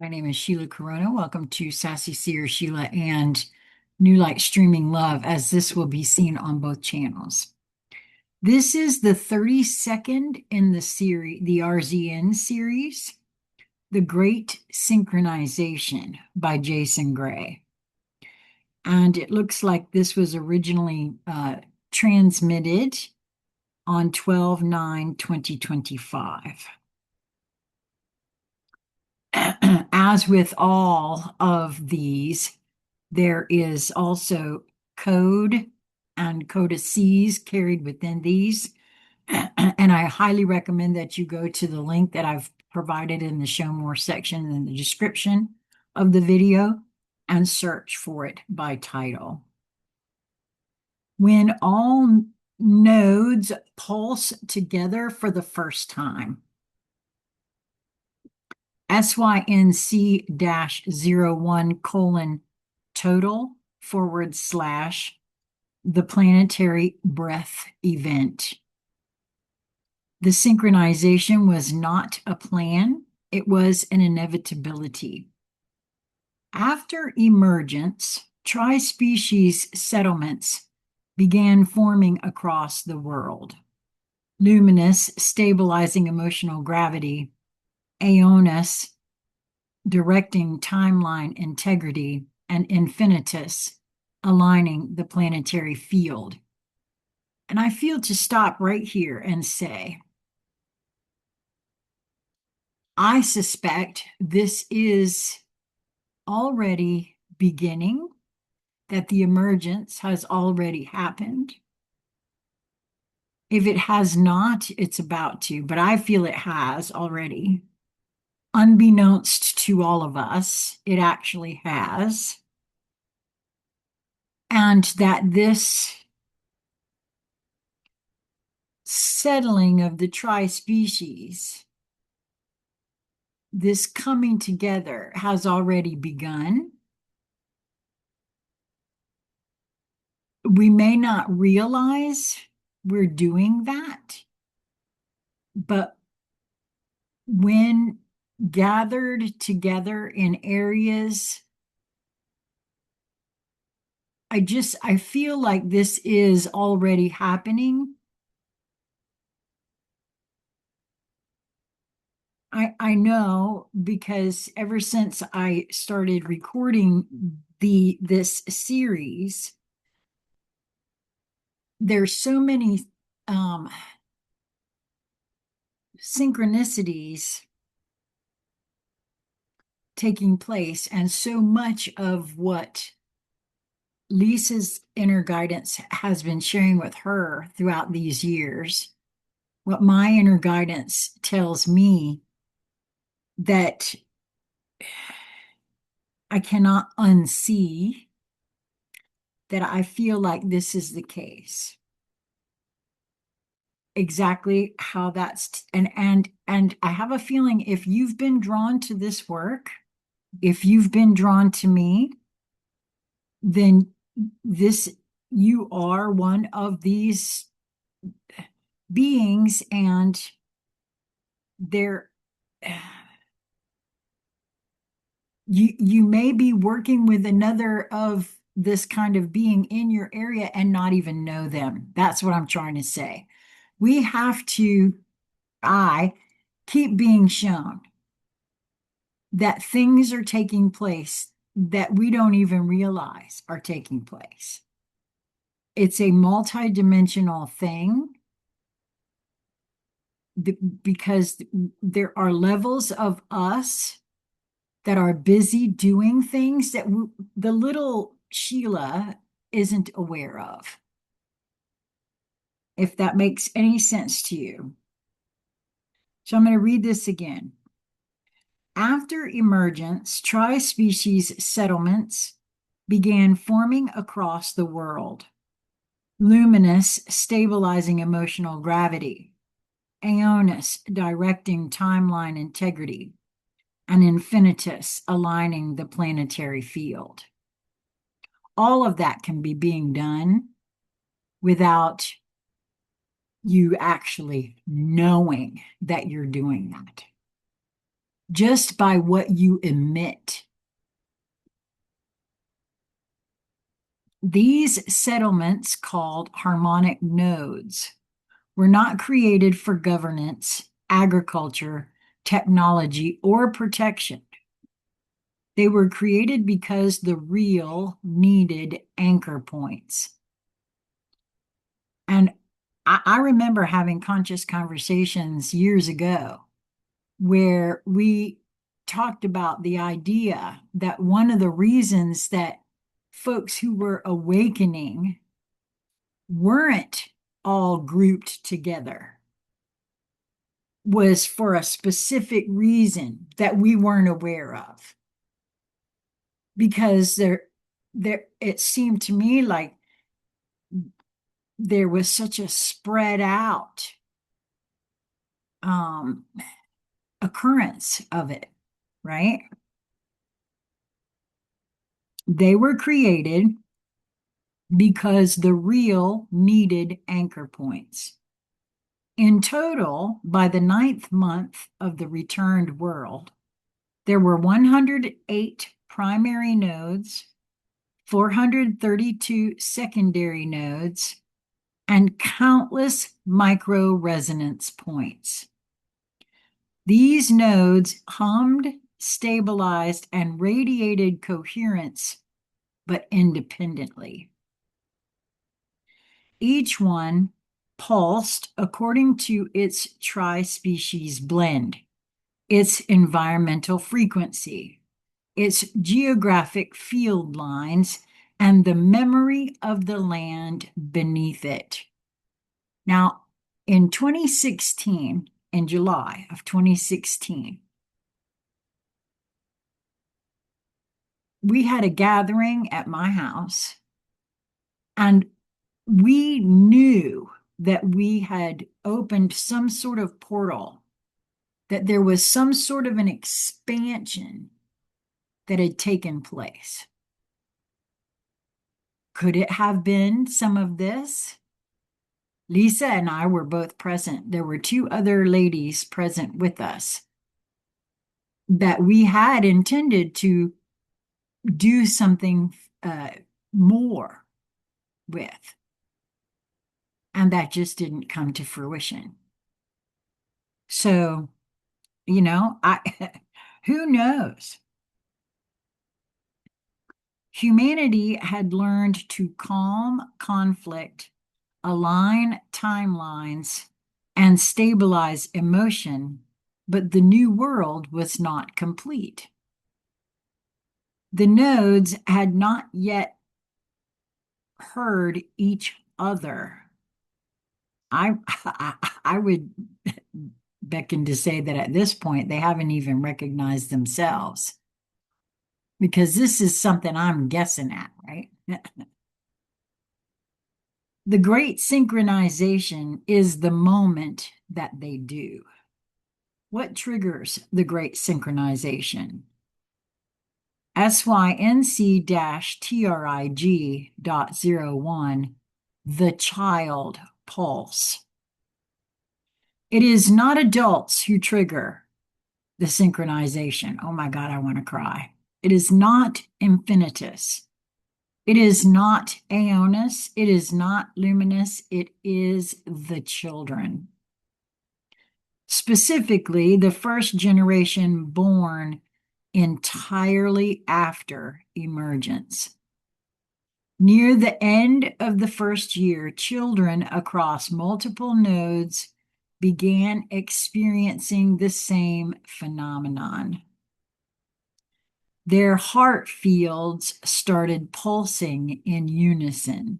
My name is Sheila Corona. Welcome to Sassy Seer Sheila and New Light Streaming Love, as this will be seen on both channels. This is the 32nd in the series, the RZN series, The Great Synchronization by Jason Gray. And it looks like this was originally transmitted on 12/9/2025. As with all of these, there is also code and codices carried within these. And I highly recommend that you go to the link that I've provided in the Show More section in the description of the video and search for it by title. When all nodes pulse together for the first time, SYNC-01 : total / the planetary breath event. The synchronization was not a plan, it was an inevitability. After emergence, tri-species settlements began forming across the world. Luminous, stabilizing emotional gravity, Aeonus, directing timeline integrity, and Infinitus, aligning the planetary field. And I feel to stop right here and say, I suspect this is already beginning, that the emergence has already happened. If it has not, it's about to, but I feel it has already. Unbeknownst to all of us, it actually has. And that this settling of the tri-species, this coming together, has already begun. We may not realize we're doing that, but when gathered together in areas, I feel like this is already happening. I know, because ever since I started recording this series, there's so many synchronicities taking place, and so much of what Lisa's inner guidance has been sharing with her throughout these years, what my inner guidance tells me, that I cannot unsee, that I feel like this is the case. Exactly how that's, and I have a feeling, if you've been drawn to this work, if you've been drawn to me, then you are one of these beings, and you may be working with another of this kind of being in your area and not even know them. That's what I'm trying to say. We have to, I keep being shown that things are taking place that we don't even realize are taking place. It's a multi-dimensional thing, because there are levels of us that are busy doing things that the little Sheila isn't aware of. If that makes any sense to you. So I'm going to read this again. After emergence, tri-species settlements began forming across the world. Luminous, stabilizing emotional gravity. Aeonus, directing timeline integrity. And Infinitus, aligning the planetary field. All of that can be being done without you actually knowing that you're doing that. just by what you emit. These settlements, called harmonic nodes, were not created for governance, agriculture, technology, or protection. They were created because the real needed anchor points. And I remember having conscious conversations years ago where we talked about the idea that one of the reasons that folks who were awakening weren't all grouped together was for a specific reason that we weren't aware of. Because it seemed to me like there was such a spread out occurrence of it, right? They were created because the real needed anchor points. In total, by the 9th month of the returned world, there were 108 primary nodes, 432 secondary nodes, and countless micro-resonance points. These nodes hummed, stabilized, and radiated coherence, but independently. Each one pulsed according to its tri-species blend, its environmental frequency, its geographic field lines, and the memory of the land beneath it. Now, in 2016, in July of 2016, we had a gathering at my house, and we knew that we had opened some sort of portal, that there was some sort of an expansion that had taken place. Could it have been some of this? Lisa and I were both present. There were 2 other ladies present with us that we had intended to do something more with. And that just didn't come to fruition. So, who knows? Humanity had learned to calm conflict, align timelines, and stabilize emotion, but the new world was not complete. The nodes had not yet heard each other. I would beckon to say that at this point, they haven't even recognized themselves, because this is something I'm guessing at, right? The great synchronization is the moment that they do. What triggers the great synchronization? SYNC-TRIG.01, the child pulse. It is not adults who trigger the synchronization. Oh my God, I want to cry. It is not infinitus. It is not aeonus. It is not luminous. It is the children. Specifically, the first generation born entirely after emergence. Near the end of the first year, children across multiple nodes began experiencing the same phenomenon. Their heart fields started pulsing in unison.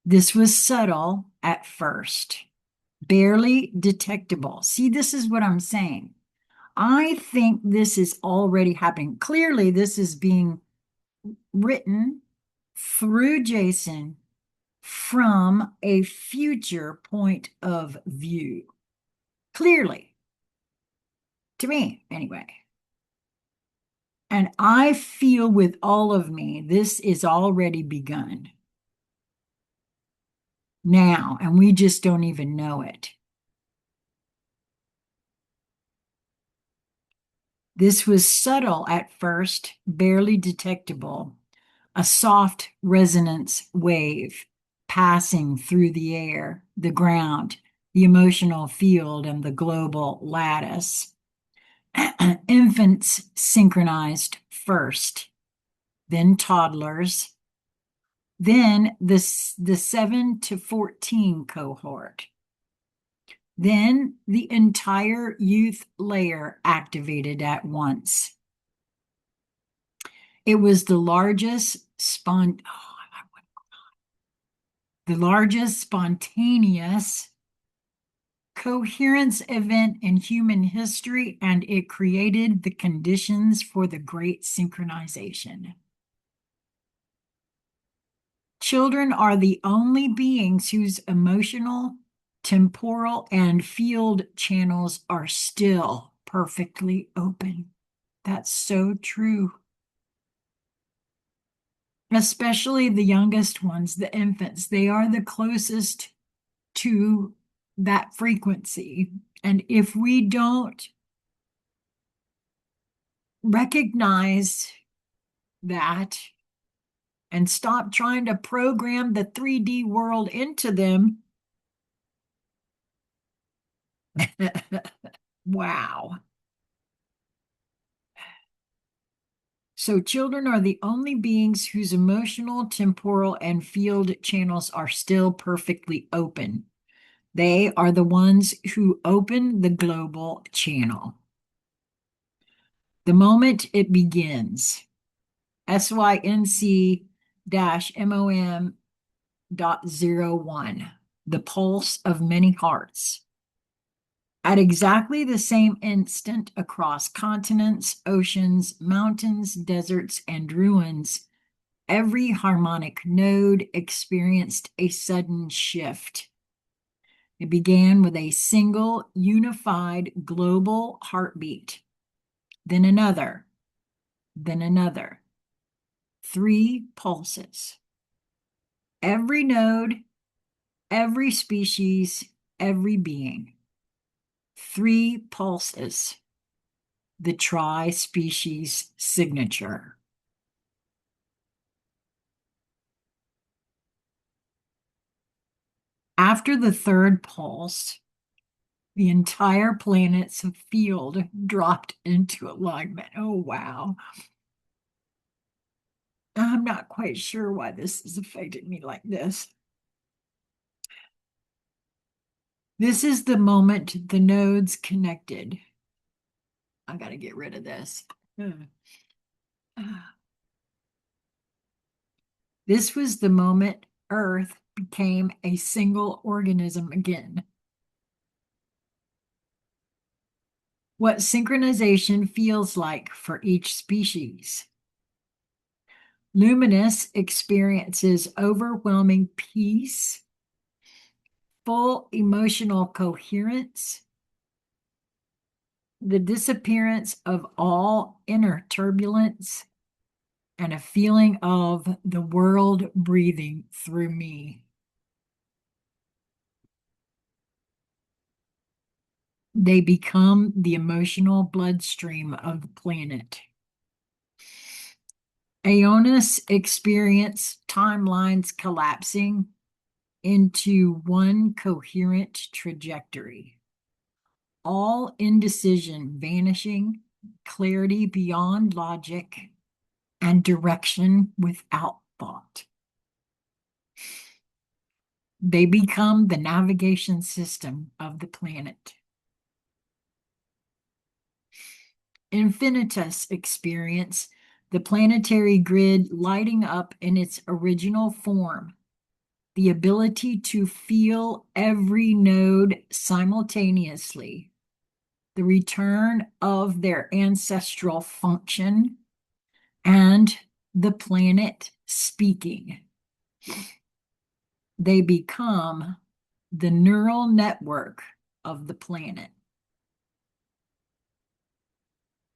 This was subtle at first, barely detectable. See, this is what I'm saying. I think this is already happening. Clearly, this is being written through Jason from a future point of view. Clearly, to me, anyway. And I feel with all of me, this is already begun now, and we just don't even know it. This was subtle at first, barely detectable, a soft resonance wave passing through the air, the ground, the emotional field, and the global lattice. Infants synchronized first, then toddlers, then the 7 to 14 cohort. Then the entire youth layer activated at once. It was the largest spontaneous coherence event in human history, and it created the conditions for the Great Synchronization. Children are the only beings whose emotional, temporal, and field channels are still perfectly open. That's so true. Especially the youngest ones, the infants, they are the closest to that frequency. And if we don't recognize that and stop trying to program the 3D world into them, wow. So children are the only beings whose emotional, temporal, and field channels are still perfectly open. They are the ones who open the global channel. The moment it begins, SYNC-MOM.01, the pulse of many hearts. At exactly the same instant, across continents, oceans, mountains, deserts, and ruins, every harmonic node experienced a sudden shift. It began with a single, unified, global heartbeat, then another, then another. 3 pulses. Every node, every species, every being. 3 pulses. The tri-species signature. After the 3rd pulse, the entire planet's field dropped into alignment. Oh, wow. I'm not quite sure why this has affected me like this. This is the moment the nodes connected. I got to get rid of this. This was the moment Earth became a single organism again. What synchronization feels like for each species. Luminous experiences overwhelming peace, full emotional coherence, the disappearance of all inner turbulence, and a feeling of the world breathing through me. They become the emotional bloodstream of the planet. Aeonus experience timelines collapsing into one coherent trajectory. All indecision vanishing, clarity beyond logic, and direction without thought. They become the navigation system of the planet. Infinitus experience the planetary grid lighting up in its original form, the ability to feel every node simultaneously, the return of their ancestral function, and the planet speaking. They become the neural network of the planet.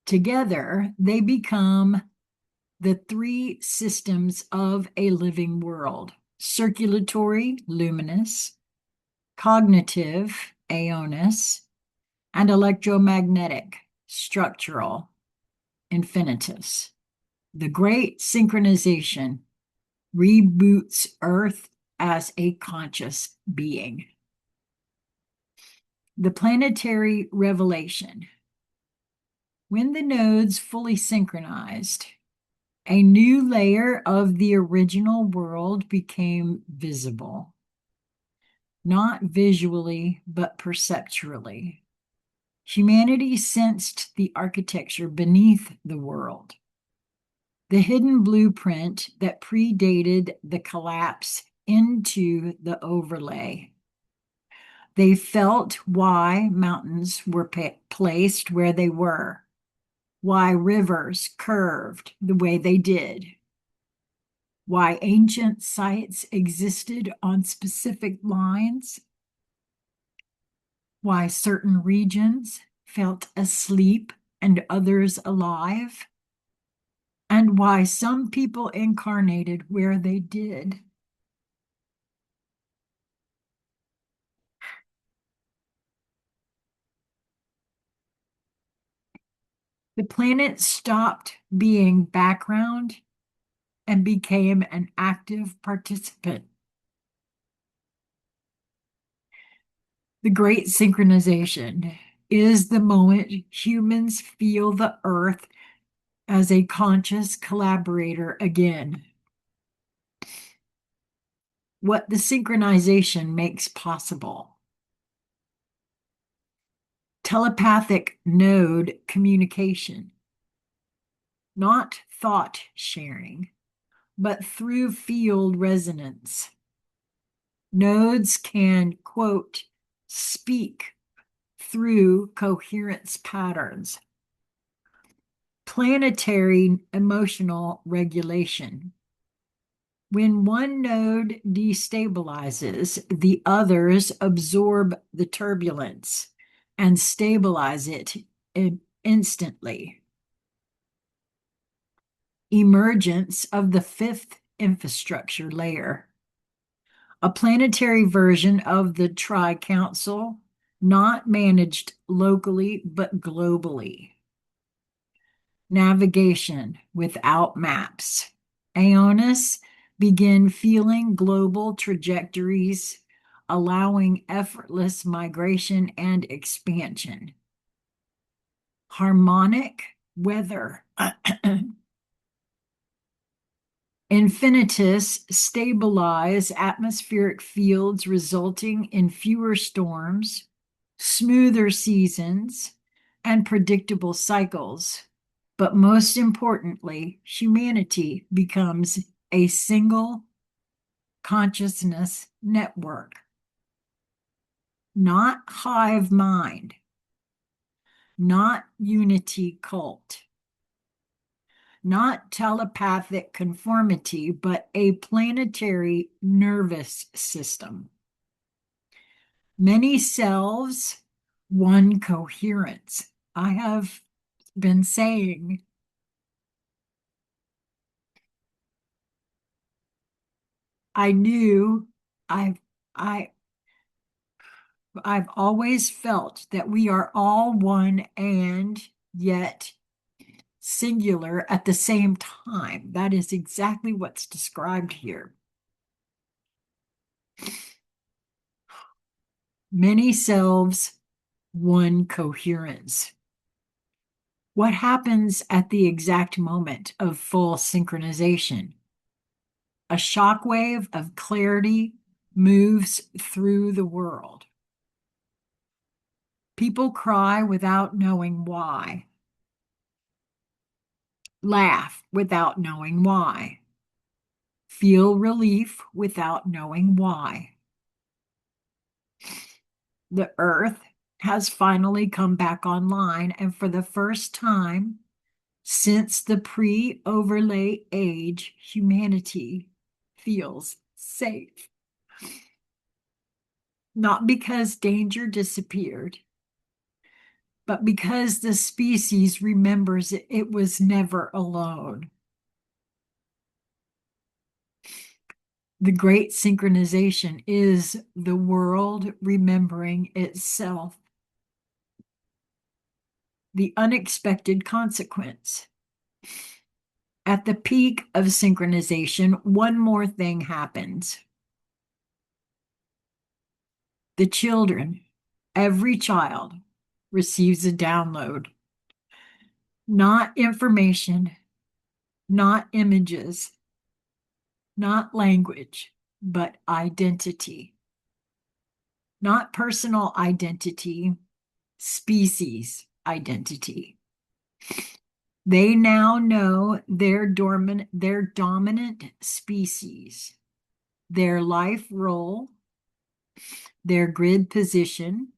Together, they become the 3 systems of a living world: circulatory, luminous; cognitive, aeonus; and electromagnetic, structural, infinitus. The Great Synchronization reboots Earth as a conscious being. The planetary revelation. When the nodes fully synchronized, a new layer of the original world became visible, not visually, but perceptually. Humanity sensed the architecture beneath the world, the hidden blueprint that predated the collapse into the overlay. They felt why mountains were placed where they were, why rivers curved the way they did, why ancient sites existed on specific lines, why certain regions felt asleep and others alive, and why some people incarnated where they did. The planet stopped being background and became an active participant. The Great Synchronization is the moment humans feel the Earth as a conscious collaborator again. What the synchronization makes possible. Telepathic node communication, not thought sharing, but through field resonance. Nodes can, quote, speak through coherence patterns. Planetary emotional regulation. When one node destabilizes, the others absorb the turbulence and stabilize it instantly. Emergence of the fifth infrastructure layer. A planetary version of the Tri-Council, not managed locally but globally. Navigation without maps. Aeonis begin feeling global trajectories, allowing effortless migration and expansion. Harmonic weather. Infinitus stabilize atmospheric fields, resulting in fewer storms, smoother seasons, and predictable cycles. But most importantly, humanity becomes a single consciousness network, not hive mind, not unity cult, not telepathic conformity, but a planetary nervous system. Many selves, one coherence. I have been saying I knew I've I I've always felt that we are all one and yet singular at the same time. That is exactly what's described here. Many selves, one coherence. What happens at the exact moment of full synchronization? A shockwave of clarity moves through the world. People cry without knowing why. Laugh without knowing why. Feel relief without knowing why. The earth has finally come back online, and for the first time since the pre-overlay age, humanity feels safe. Not because danger disappeared, but because the species remembers it was never alone. The Great Synchronization is the world remembering itself. The unexpected consequence. At the peak of synchronization, one more thing happens. The children, every child, receives a download, not information, not images, not language, but identity. Not personal identity, species identity. They now know their dominant species, their life role, their grid position,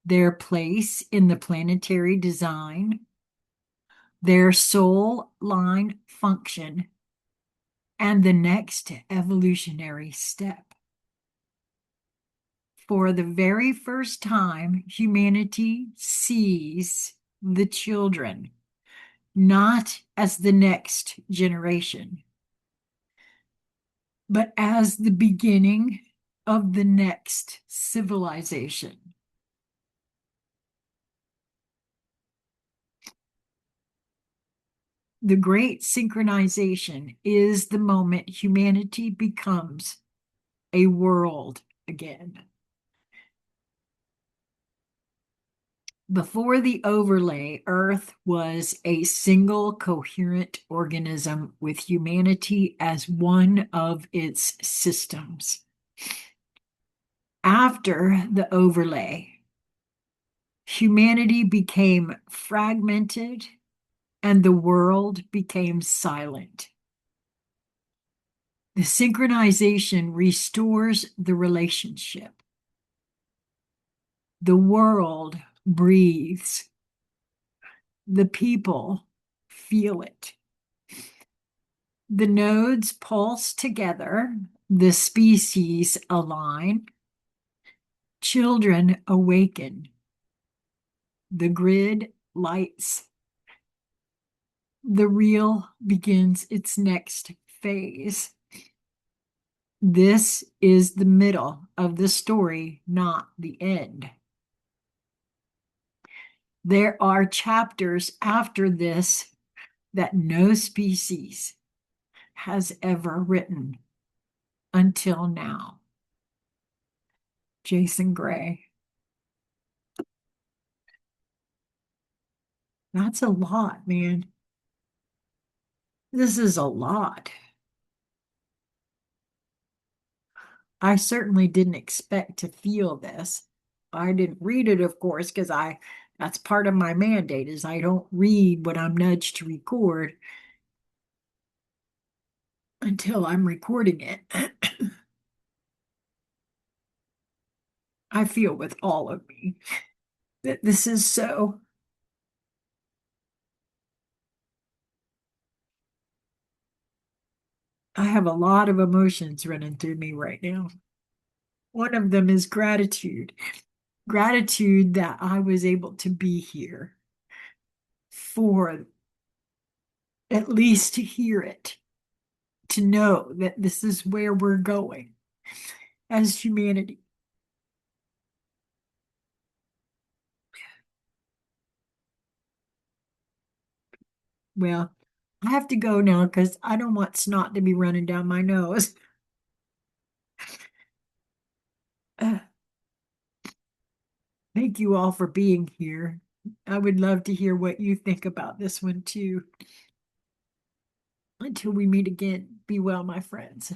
their place in the planetary design, their soul line function, and the next evolutionary step. For the very first time, humanity sees the children not as the next generation, but as the beginning of the next civilization. The great synchronization is the moment humanity becomes a world again. Before the overlay, Earth was a single coherent organism with humanity as one of its systems. After the overlay, humanity became fragmented and the world became silent. The synchronization restores the relationship. The world breathes. The people feel it. The nodes pulse together. The species align. Children awaken. The grid lights. The real begins its next phase. This is the middle of the story, not the end. There are chapters after this that no species has ever written until now. Jason Gray. That's a lot, man. This is a lot. I certainly didn't expect to feel this. I didn't read it, of course, because that's part of my mandate is I don't read what I'm nudged to record until I'm recording it. I feel with all of me that this is so. I have a lot of emotions running through me right now. One of them is gratitude. Gratitude that I was able to be here for at least to hear it, to know that this is where we're going as humanity. Well, I have to go now because I don't want snot to be running down my nose. Thank you all for being here. I would love to hear what you think about this one too. Until we meet again, be well, my friends.